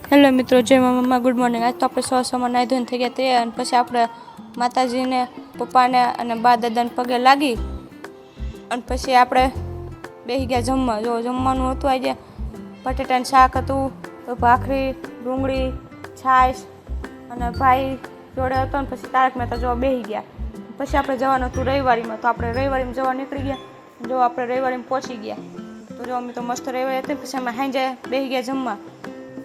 Hello મિત્રો, જય મમ્મા, good morning. આજ તો આપણે સવારમાં નાહી ધોઈને થઈ ગયા તૈયાર, અને પછી આપણે માતાજીને, પપ્પાને અને બા દાદાને પગે લાગી અને પછી આપણે બેસી ગયા જમવા। જો જમવાનું હતું આજે બટેટાનું શાક હતું, ભાખરી, ડુંગળી, છાશ અને ભાઈ જોડે હતો ને પછી તારક મહેતા જોવા બેસી ગયા। પછી આપણે જવાનું હતું રવિવારીમાં, તો આપણે રવિવારીમાં જવા નીકળી ગયા। જો આપણે રવિવારીમાં પહોંચી ગયા, તો જો અમે તો મસ્ત રવિવારી હતી। પછી અમે સાંજે બેસી ગયા જમવા,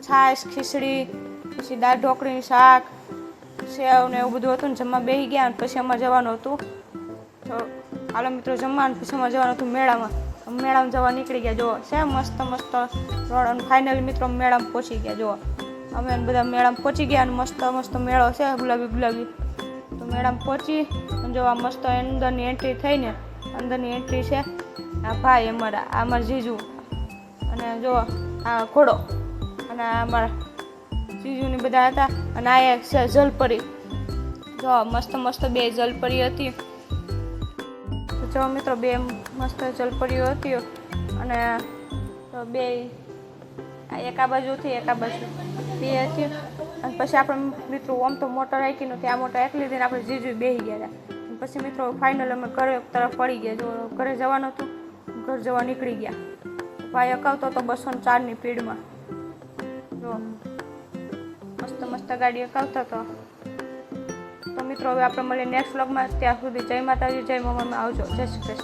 છાશ, ખીચડી, પછી દાળ ઢોકળીનું શાક, સેવ ને એવું બધું હતું ને જમવા બેસી ગયા। અને પછી અમારે જવાનું હતું, તો હાલો મિત્રો જમવા, અને પછી અમારે જવાનું હતું મેળામાં જવા નીકળી ગયા। જો છે મસ્ત મસ્ત રોડ, અને ફાઇનલી મિત્રો મેળામાં પહોંચી ગયા। જો અમે બધા મેળામાં પહોંચી ગયા, અને મસ્ત મસ્ત મેળો છે ગુલાબી, તો મેળામાં પહોંચી અને જો આ મસ્ત અંદરની એન્ટ્રી થઈને, અંદરની એન્ટ્રી છે આ ભાઈ અમારા, આ અમારા જીજુ, અને જો આ ઘોડો, અને અમારા જીજુની બધા હતા, અને આ એક છે જલપરી। જો મસ્ત મસ્ત બે જલપરી હતી, તો જો મિત્રો બે મસ્ત જલપરીઓ હતી, અને બે એક આ બાજુથી એક આ બાજુ બે હતી। અને પછી આપણે મિત્રો આમ તો મોટર રાખી નહોતી, આ મોટર એકલી દઈને આપણે જીજુ બેસી ગયા હતા। પછી મિત્રો ફાઇનલ અમે ઘરે તરફ પડી ગયા। જો ઘરે જવાનું હતું, ઘર જવા નીકળી ગયા। ભાઈ અકાવતો હતો 204ની સ્પીડમાં। જો મસ્ત મસ્ત ગાડી અકાવતા હતો। તો મિત્રો હવે આપણે મળીએ નેક્સ્ટ વ્લોગમાં, ત્યાં સુધી જય માતાજી, જય મમ્મા, આવજો, જય શ્રી કૃષ્ણ।